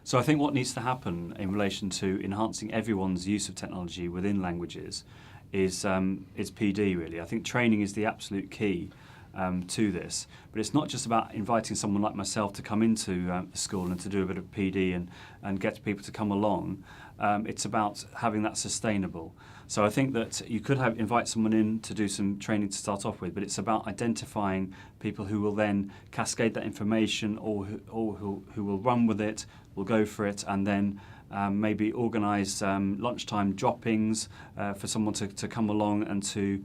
So I think what needs to happen in relation to enhancing everyone's use of technology within languages is PD really. I think training is the absolute key to this, but it's not just about inviting someone like myself to come into the school and to do a bit of PD and get people to come along. It's about having that sustainable. So I think that you could invite someone in to do some training to start off with, but it's about identifying people who will then cascade that information or who will run with it, will go for it, and then maybe organise lunchtime droppings for someone to come along and to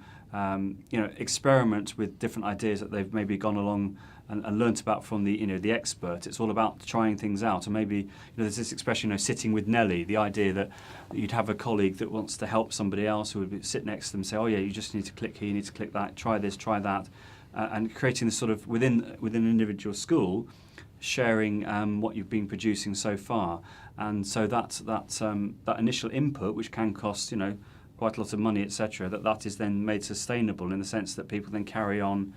experiment with different ideas that they've maybe gone along and learnt about from the expert. It's all about trying things out, and maybe there's this expression, sitting with Nelly. The idea that you'd have a colleague that wants to help somebody else who would sit next to them and say, oh yeah, you just need to click here, you need to click that, try this, try that, and creating this sort of within an individual school, sharing what you've been producing so far, and so that initial input, which can cost quite a lot of money, etc., that is then made sustainable in the sense that people then carry on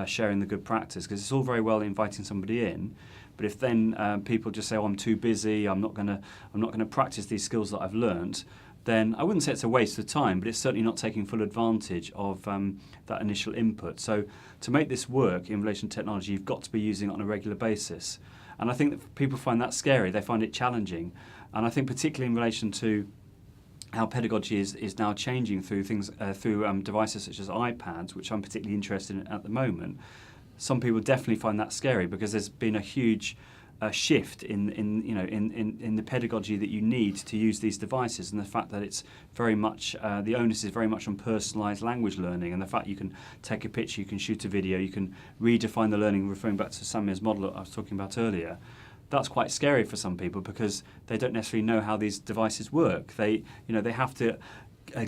sharing the good practice, because it's all very well inviting somebody in, but if then people just say, oh, I'm too busy, I'm not going to practice these skills that I've learnt, then I wouldn't say it's a waste of time, but it's certainly not taking full advantage of that initial input. So to make this work in relation to technology, you've got to be using it on a regular basis. And I think that people find that scary, they find it challenging. And I think particularly in relation to how pedagogy is now changing through devices such as iPads, which I'm particularly interested in at the moment, some people definitely find that scary because there's been a huge shift in the pedagogy that you need to use these devices, and the fact that it's very much the onus is very much on personalised language learning, and the fact you can take a picture, you can shoot a video, you can redefine the learning, referring back to Samir's model that I was talking about earlier. That's quite scary for some people because they don't necessarily know how these devices work. They have to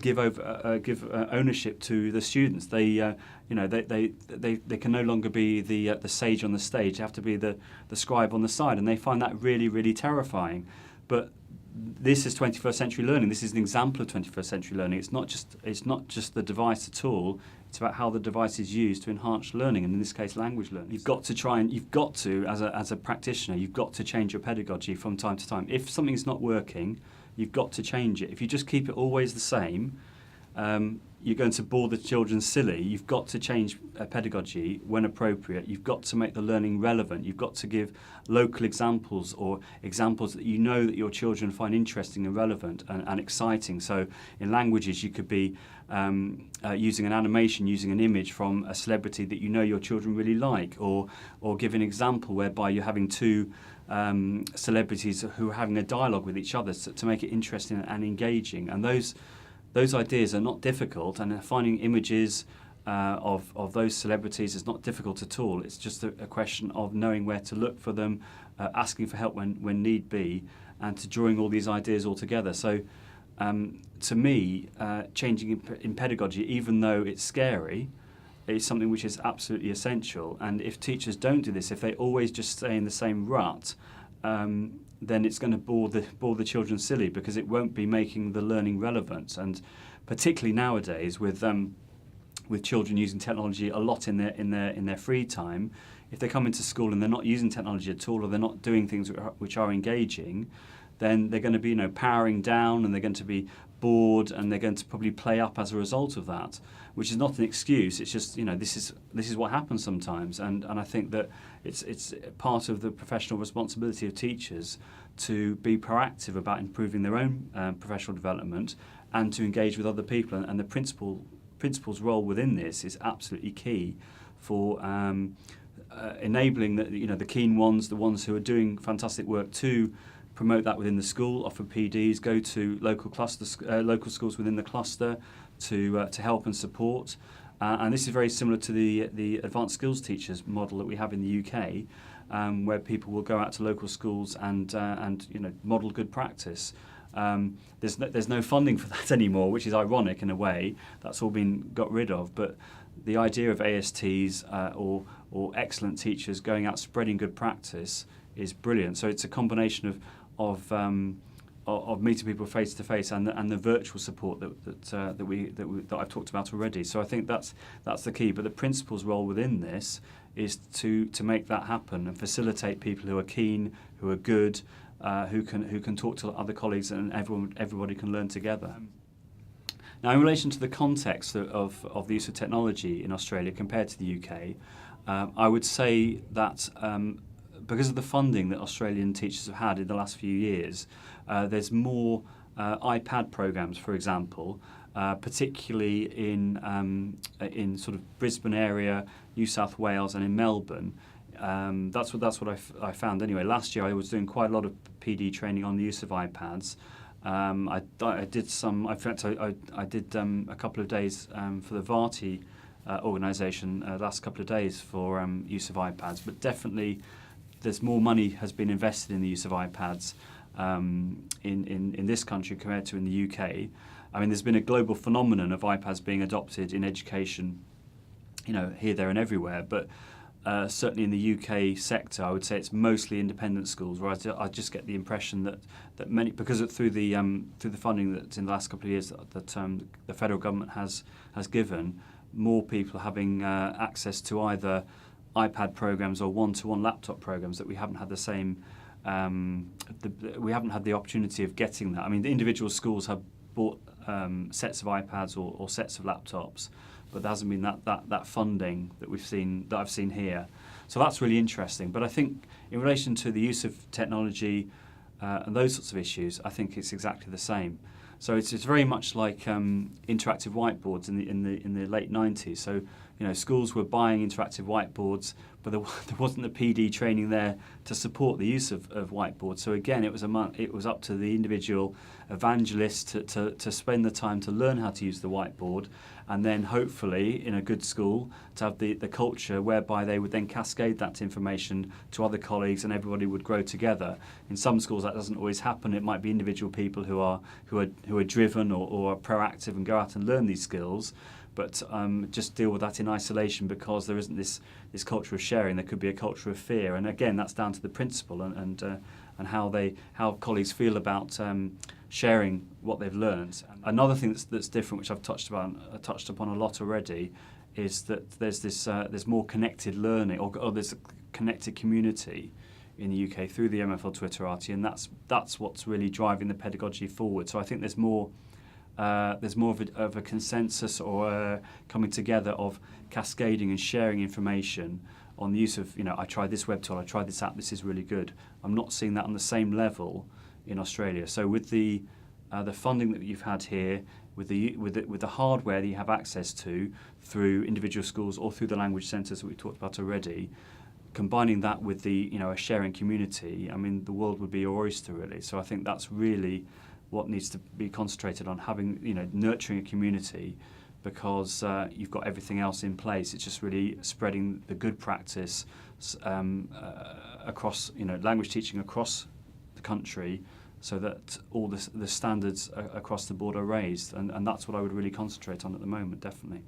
give ownership to the students. They can no longer be the sage on the stage. They have to be the scribe on the side, and they find that really, really terrifying. But this is 21st century learning. This is an example of 21st century learning. It's not just the device at all. It's about how the device is used to enhance learning, and in this case, language learning. You've got to, as a practitioner, you've got to change your pedagogy from time to time. If something's not working, you've got to change it. If you just keep it always the same, you're going to bore the children silly. You've got to change pedagogy when appropriate. You've got to make the learning relevant. You've got to give local examples, or examples that you know that your children find interesting and relevant and exciting. So in languages, you could be using an animation, using an image from a celebrity that you know your children really like, or give an example whereby you're having two celebrities who are having a dialogue with each other to make it interesting and engaging. And those ideas are not difficult, and finding images of those celebrities is not difficult at all. It's just a question of knowing where to look for them, asking for help when need be, and to drawing all these ideas all together. So to me, changing in pedagogy, even though it's scary, is something which is absolutely essential. And if teachers don't do this, if they always just stay in the same rut, then it's going to bore the children silly, because it won't be making the learning relevant. And particularly nowadays, with children using technology a lot in their free time, if they come into school and they're not using technology at all, or they're not doing things which are engaging, then they're going to be powering down, and they're going to be bored, and they're going to probably play up as a result of that, which is not an excuse. It's just this is what happens sometimes, and I think that it's part of the professional responsibility of teachers to be proactive about improving their own professional development and to engage with other people, and the principal's role within this is absolutely key for enabling the keen ones, the ones who are doing fantastic work, to promote that within the school, offer PDs, go to local schools within the cluster to help and support. And this is very similar to the advanced skills teachers model that we have in the UK, where people will go out to local schools and model good practice. There's no funding for that anymore, which is ironic in a way. That's all been got rid of. But the idea of ASTs or excellent teachers going out spreading good practice is brilliant. So it's a combination of meeting people face to face and the virtual support that I've talked about already. So I think that's the key. But the principal's role within this is to make that happen and facilitate people who are keen, who are good, who can talk to other colleagues, and everybody can learn together. Now, in relation to the context of the use of technology in Australia compared to the UK, I would say that because of the funding that Australian teachers have had in the last few years, there's more iPad programs, for example, particularly in sort of Brisbane area, New South Wales, and in Melbourne. That's what I found anyway. Last year I was doing quite a lot of PD training on the use of iPads. I did some. In fact, I did a couple of days for the Varty organisation last couple of days for use of iPads. But definitely, there's more money has been invested in the use of iPads in this country compared to in the UK. I mean, there's been a global phenomenon of iPads being adopted in education, here, there, and everywhere. But certainly in the UK sector, I would say it's mostly independent schools, where I just get the impression that many, because through the funding that's in the last couple of years that the federal government has given, more people having access to either iPad programs or one-to-one laptop programs, that we haven't had the same. We haven't had the opportunity of getting that. I mean, the individual schools have bought sets of iPads or sets of laptops, but there hasn't been that funding that I've seen here. So that's really interesting. But I think in relation to the use of technology and those sorts of issues, I think it's exactly the same. So it's very much like interactive whiteboards in the late 90s. So schools were buying interactive whiteboards, but there wasn't the PD training there to support the use of whiteboards. So again, it was up to the individual evangelist to spend the time to learn how to use the whiteboard, and then hopefully in a good school to have the culture whereby they would then cascade that information to other colleagues and everybody would grow together. In some schools that doesn't always happen. It might be individual people who are driven or are proactive and go out and learn these skills, but just deal with that in isolation because there isn't this culture of sharing. There could be a culture of fear, and again, that's down to the principal and how colleagues feel about sharing what they've learned. Another thing that's different, which I've touched upon a lot already, is that there's more connected learning, or there's a connected community in the UK through the MFL Twitter RT, and that's what's really driving the pedagogy forward. So I think there's more of a consensus or coming together of cascading and sharing information on the use of, I tried this web tool, I tried this app, this is really good. I'm not seeing that on the same level in Australia. So with the funding that you've had here, with the hardware that you have access to through individual schools or through the language centres that we talked about already, combining that with a sharing community, I mean, the world would be your oyster, really. So I think that's really what needs to be concentrated on, having, nurturing a community, because you've got everything else in place. It's just really spreading the good practice across, language teaching across the country, so that all the standards across the board are raised, and that's what I would really concentrate on at the moment, definitely.